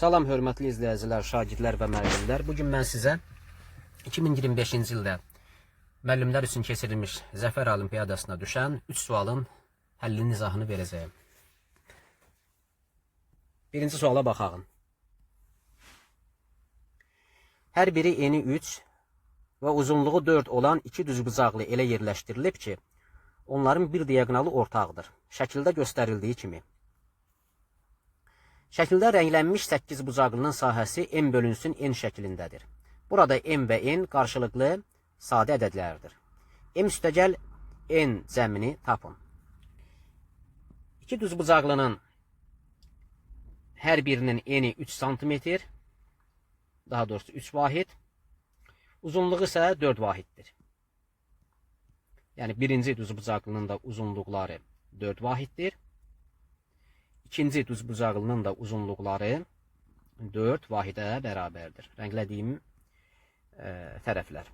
Salam hörmətli izləyicilər, şagirdlər və müəllimlər. Bugün mən sizə 2025-ci ildə müəllimlər üçün keçirilmiş Zəfər Olimpiyadasına düşən 3 sualın həllinin izahını verəcəyim. Birinci suala baxaq. Hər biri eni 3 və uzunluğu 4 olan 2 düzbucaqlı elə yerləşdirilib ki, onların bir diaqonalı ortaqdır. Şəkildə göstərildiyi kimi. Şəkildə rənglənmiş 8 bucaqlının sahəsi n bölünsün n şəklindədir. Burada m və n qarşılıqlı sadə ədədlərdir. M üstəgəl n cəmini tapın. 2 düzbucaqlının hər birinin eni 3 sm, daha doğrusu 3 vahid, uzunluğu isə 4 vahiddir. Yəni birinci düzbucaqlının da uzunluqları 4 vahiddir. İkinci düzbucaqlının da uzunluqları 4 vahidə bərabərdir. Rənglədiyim tərəflər.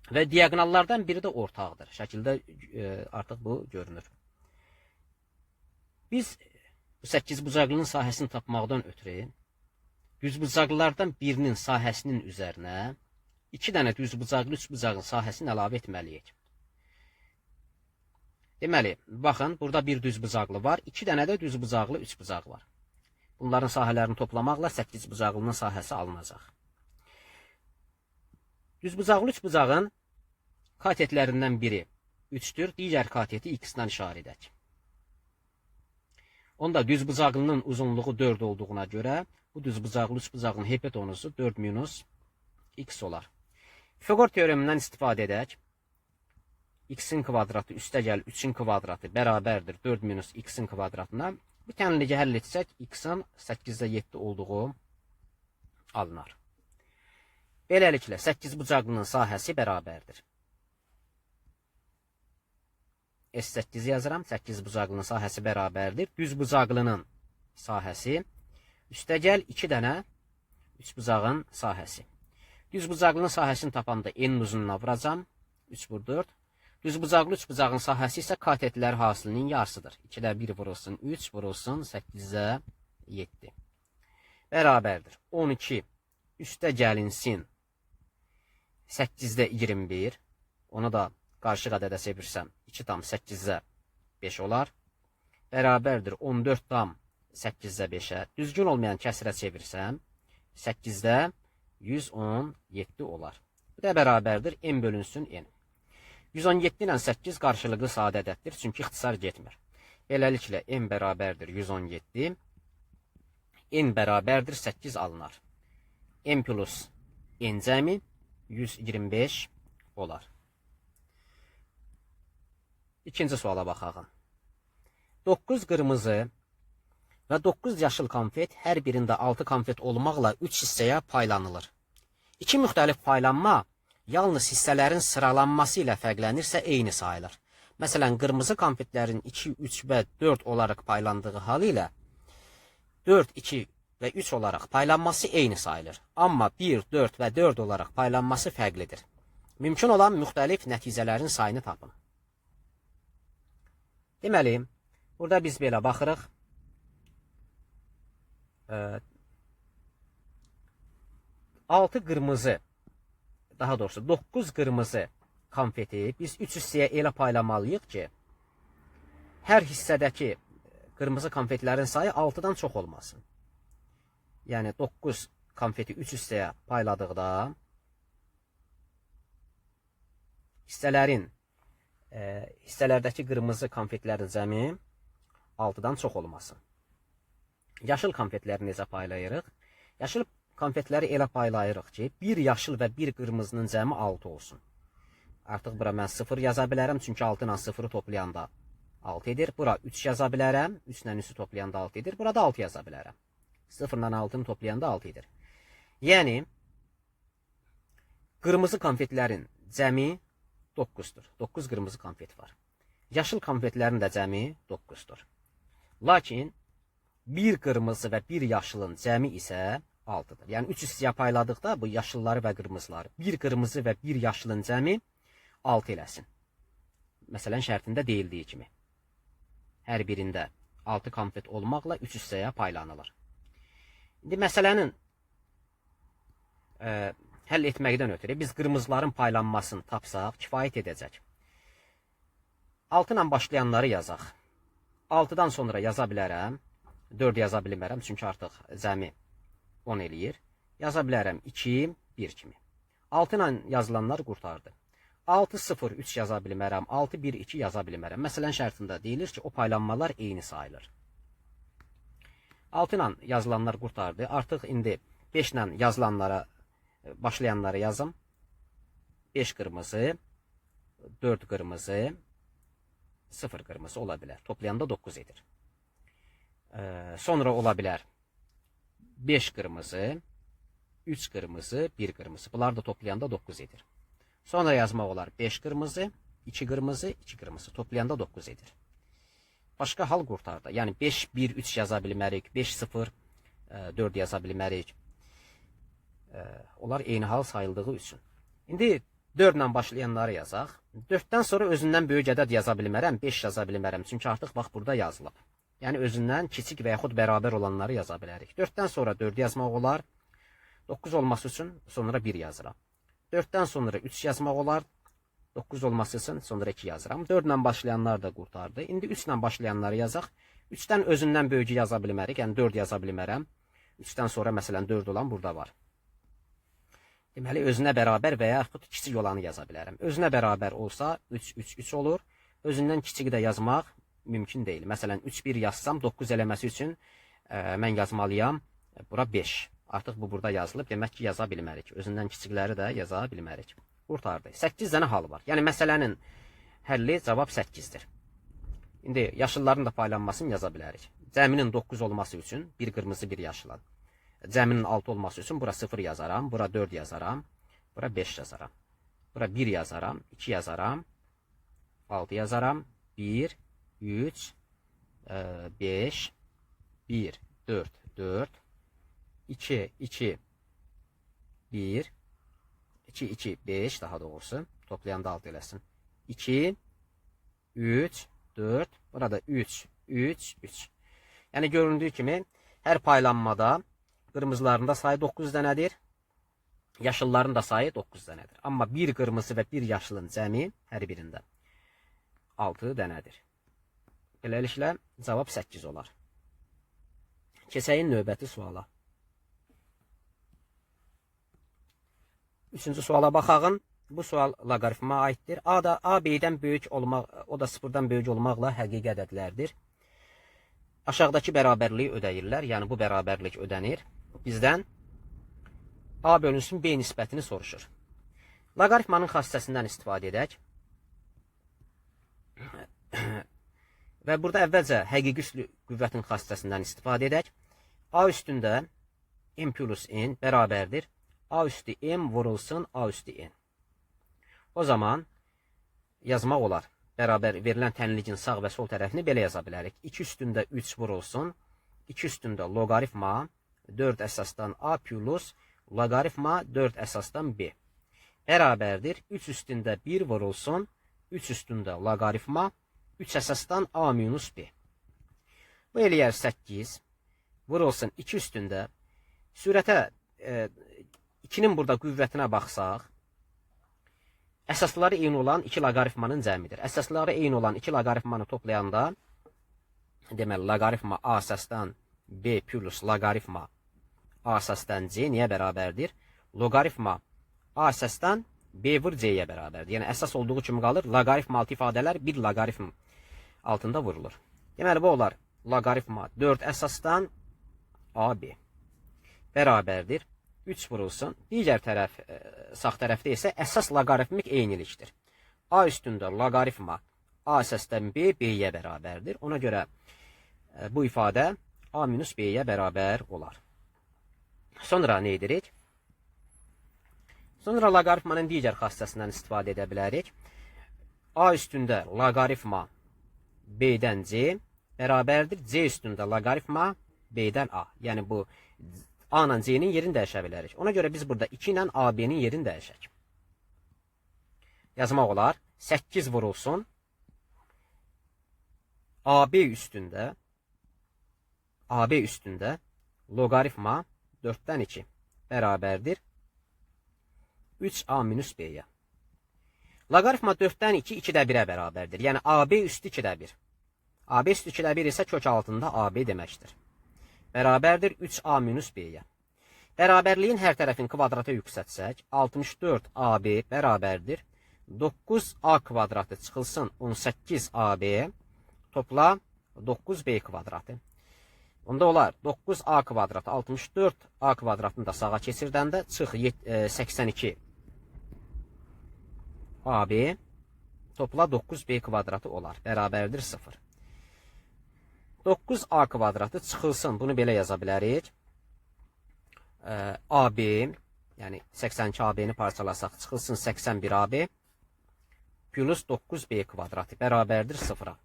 Və diaqonallardan biri də ortaqdır. Şəkildə artıq bu görünür. Biz bu 8 bucaqlının sahəsini tapmaqdan ötürü düzbucaqlılardan birinin sahəsinin üzərinə 2 dənə düzbucaqlı 3 bucağın sahəsini əlavə etməliyik. Deməli, baxın, burada bir düzbucaqlı var, 2 dənə də düzbucaqlı 3 bucaq var. Bunların sahələrini toplamaqla 8 bucaqlının sahəsi alınacaq. Düzbucaqlı 3 bucağın katetlərindən biri 3-dür, digər kateti x-dan işarə edək. Onda düzbucaqlının uzunluğu 4 olduğuna görə bu düzbucaqlı 3 bucağın hipotenuzu 4 minus x olar. Fiqor teoremindən istifadə edək. X-in kvadratı üstəgəl 3-in kvadratı bərabərdir 4 minus x-in kvadratına. Bu tənliyi həll etsək, x-in 8-də 7 olduğu alınır. Beləliklə, 8 bucaqlının sahəsi bərabərdir. S8 yazıram, 8 bucaqlının sahəsi bərabərdir. Düz bucaqlının sahəsi üstəgəl 2 dənə 3 bucağın sahəsi. Düz bucaqlının sahəsini tapanda n uzunluğuna vuracam. 3 vur 4. Düzbucaqlı 3 bucağın sahəsi isə katetlər hasilinin yarısıdır. 2-də 1 vurulsun 3, vurulsun 8-də 7. Bərabərdir. 12 üstə gəlinsin 8-də 21. Onu da qarşıq ədədə çevirsəm 2 tam 8-də 5 olar. Bərabərdir. 14 tam 8-də 5-ə. Düzgün olmayan kəsrə çevirsəm 8-də 117 olar. Bu da bərabərdir. N bölünsün n. 117 ilə 8 qarşılıqlı sadə ədəddir, çünki ixtisar getmir. Beləliklə, n bərabərdir 117, n bərabərdir 8 alınar. N plus n cəmi 125 olar. İkinci suala baxaq. 9 qırmızı və 9 yaşıl konfet hər birində 6 konfet olmaqla 3 hissəyə paylanılır. 2 müxtəlif paylanma yalnız hissələrin sıralanması ilə fərqlənirsə eyni sayılır. Məsələn, qırmızı konfetlərin 2, 3 və 4 olaraq paylandığı hal ilə 4, 2 və 3 olaraq paylanması eyni sayılır. Amma 1, 4 və 4 olaraq paylanması fərqlidir. Mümkün olan müxtəlif nəticələrin sayını tapın. Deməli, burada biz belə baxırıq. 6 qırmızı, daha doğrusu 9 qırmızı konfeti biz 3 hissəyə elə paylamalıyıq ki, hər hissədəki qırmızı konfetlərin sayı 6-dan çox olmasın. Yəni 9 konfeti 3 hissəyə payladıqda hissələrdəki qırmızı konfetlərin cəmi 6-dan çox olmasın. Yaşıl konfetləri necə paylayırıq? Yaşıl konfetləri elə paylayırıq ki, bir yaşıl və bir qırmızının cəmi 6 olsun. Artıq bura mən 0 yaza bilərəm, çünki 6 ilə 0-ı toplayanda 6 edir. Bura 3 yaza bilərəm, 3 ilə 3-ü toplayanda 6 edir. Burada 6 yaza bilərəm. 0 ilə 6-nı toplayanda 6 edir. Yəni, qırmızı konfetlərin cəmi 9-dur. 9 qırmızı konfet var. Yaşıl konfetlərin də cəmi 9-dur. Lakin, bir qırmızı və bir yaşılın cəmi isə 6-dır. Yəni 3 hissəyə payladıqda bu yaşılları və qırmızıları bir qırmızı və bir yaşılın cəmi 6 eləsin. Məsələn, şərtində deyildiyi kimi. Hər birində 6 konfet olmaqla 3 hissəyə paylanılır. İndi məsələnin həll etməkdən ötürü biz qırmızıların paylanmasını tapsaq kifayət edəcək. 6 ilə başlayanları yazaq. 6-dan sonra yaza bilərəm. 4 yaza bilmərəm, çünki artıq cəmi 10 eləyir. Yaza bilərəm 2, 1 kimi. 6 ilə yazılanlar qurtardı. 6, 0, 3 yaza bilmərəm, 6, 1, 2 yaza bilmərəm. Məsələn şərtində deyilir ki, o paylanmalar eyni sayılır. 6 ilə yazılanlar qurtardı. Artıq indi 5 ilə yazılanlara, başlayanları yazım. 5 qırmızı, 4 qırmızı, 0 qırmızı ola bilər. Toplayanda 9 edir. Sonra ola bilər 5 qırmızı, 3 qırmızı, 1 qırmızı. Bunlar da toplayanda 9 edir. Sonra yazmaq olar 5 qırmızı, 2 qırmızı, 2 qırmızı. Toplayanda 9 edir. Başqa hal qurtardı. Yəni 5, 1, 3 yaza bilmərik, 5, 0, 4 yaza bilmərik. Onlar eyni hal sayıldığı üçün. İndi 4 ilə başlayanları yazaq. 4-dən sonra özündən böyük ədəd yaza bilmərəm, 5 yaza bilmərəm. Çünki artıq bax burada yazılıb. Yəni özündən kiçik və yaxud bərabər olanları yaza bilərik. 4-dən sonra 4 yazmaq olar. 9 olması üçün sonra 1 yazıram. 4-dən sonra 3 yazmaq olar. 9 olması üçün sonra 2 yazıram. 4 ilə başlayanlar da qurtardı. İndi 3 ilə başlayanları yazaq. 3-dən özündən böyücü yaza bilmərik. Yəni 4 yaza bilmərəm. 3-dən sonra məsələn 4 olan burada var. Deməli özünə bərabər və yaxud kiçik olanı yaza bilərəm. Özünə bərabər olsa 3, 3, 3 olur. Özündən kiçik də yazmaq mümkün deyil. Məsələn 3, 1 yazsam 9 eləməsi üçün mən yazmalıyam. Bura 5. Artıq bu burada yazılıb. Demək ki yaza bilmərik. Özündən kiçikləri də yaza bilmərik. Qurtardı. 8 dənə hal var. Yəni məsələnin həlli cavab 8-dir. İndi yaşılların da paylanmasını yaza bilərik. Cəminin 9 olması üçün bir qırmızı, bir yaşılan. Cəminin 6 olması üçün bura 0 yazaram, bura 4 yazaram, bura 5 yazaram. Bura 1 yazaram, 2 yazaram, 6 yazaram, 1, 3, 5, 1, 4, 4, 2, 2, 1, 2, 2, 5 daha doğrusu. Toplayanda 6 eləsin. 2, 3, 4, burada 3, 3, 3. Yəni göründüyü kimi hər paylanmada qırmızıların da sayı 9 dənədir. Yaşılların da sayı 9 dənədir. Amma bir qırmızı və bir yaşılın cəmi hər birində 6 dənədir. Beləliklə cavab 8 olar. Keçəyin növbəti suala. 3-cü suala baxağın. Bu sual loqaritma aiddir. A da A B-dən böyük olmaq, o da 0-dan böyük olmaqla həqiqi ədədlərdir. Aşağıdakı bərabərliyi ödəyirlər. Yəni bu bərabərlik ödənir. Bizdən A bölünsün B nisbətini soruşur. Loqaritmanın xassəsindən istifadə edək. Və burada əvvəlcə həqiqi üslü qüvvətin xassəsindən istifadə edək. A üstündə M plus N bərabərdir. A üstü M vurulsun A üstü N. O zaman yazmaq olar. Bərabər verilən tənliyin sağ və sol tərəfini belə yaza bilərik. 2 üstündə 3 vurulsun. 2 üstündə loqaritma 4 əsasdan A plus loqaritma 4 əsasdan B. Bərabərdir. 3 üstündə 1 vurulsun. 3 üstündə loqaritma 3 əsasdan A minus B. Bu eləyər 8. Vurulsun 2 üstündə. Sürətə 2-nin burada qüvvətinə baxsaq, əsasları eyni olan 2 loqaritmanın cəmidir. Əsasları eyni olan 2 loqaritmanı toplayanda, deməli, loqaritma A əsasdan B plus loqaritma A əsasdan C niyə bərabərdir? Loqaritma A əsasdan B vur C-yə bərabərdir. Yəni, əsas olduğu kimi qalır. Loqaritma altı ifadələr bir loqaritm altında vurulur. Deməli, bu olar loqaritma 4 əsasdan AB bərabərdir. 3 vurulsun. Digər tərəf, sağ tərəfdə isə əsas loqaritmik eynilikdir. A üstündə loqaritma A əsasdan B, B-yə bərabərdir. Ona görə bu ifadə A minus B-yə bərabər olar. Sonra nə edirik? Sonra loqaritmanın digər xassəsindən istifadə edə bilərik. A üstündə loqaritma B-dən C bərabərdir. C üstündə loqaritma B-dən A. Yəni bu A ilə C-nin yerini dəyişə bilərik. Ona görə biz burada 2 ilə AB-nin yerini dəyişək. Yazmaq olar. 8 vurulsun. AB üstündə loqaritma 4-dən 2 bərabərdir 3a minus b-yə. Loqaritma 4-dən 2 2-də 1-ə bərabərdir. Yəni AB üstü 2-də 1. AB üstü 2-də 1 isə kök altında AB deməkdir. Bərabərdir 3a minus b-yə. Bərabərliyin hər tərəfini kvadrata yüksətsək, 64AB bərabərdir 9a kvadratı çıxılsın 18AB topla 9b kvadratı. Onda olar 9a kvadratı 64a kvadratını da sağa keçirdəndə çıx 82 AB topla 9b kvadratı olar. Bərabərdir 0. 9a kvadratı çıxılsın. Bunu belə yaza bilərik. AB, yəni 82 AB-ni parçalasaq çıxılsın 81 AB plus 9b kvadratı bərabərdir 0-a.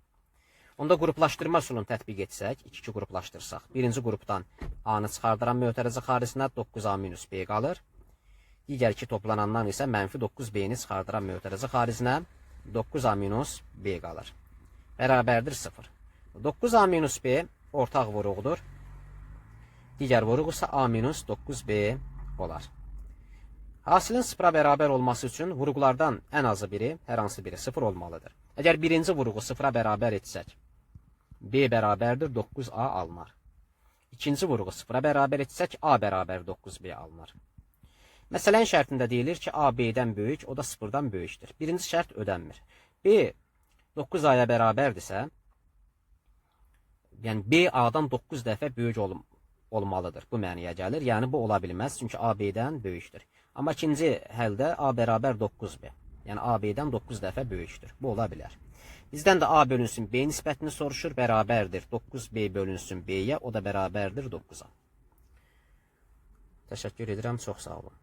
Onda qruplaşdırma üsulunu tətbiq etsək, 2 qruplaşdırsaq, birinci qrupdan A-nı çıxardıran mötərizə xaricinə 9a minus b qalır. Digər 2 toplanandan isə mənfi 9b-ni çıxardıran mötərizə xaricinə 9a minus b qalır. Bərabərdir 0. 9a minus b ortaq vuruqdur. Digər vuruq isə a minus 9b olar. Hasilin 0-a bərabər olması üçün vuruqlardan ən azı biri, hər hansı biri 0 olmalıdır. Əgər birinci vuruğu 0-a bərabər etsək, b bərabərdir 9a alınar. İkinci vuruğu 0-a bərabər etsək, a bərabər 9b alınar. Məsələnin şərtində deyilir ki, a b-dən böyük, o da 0-dan böyükdür. Birinci şərt ödənmir. B 9a-ya bərabərdirsə, yəni b a-dan 9 dəfə böyük olmalıdır. Bu mənaya gəlir. Yəni bu ola bilməz, çünki a b-dən böyükdür. Amma ikinci həldə a bərabər 9b. Yəni a b-dən 9 dəfə böyükdür. Bu ola bilər. Bizdən də a bölünsün b nisbətini soruşur. Bərabərdir 9b bölünsün b-yə. O da bərabərdir 9-a. Təşəkkür edirəm. Çox sağ olun.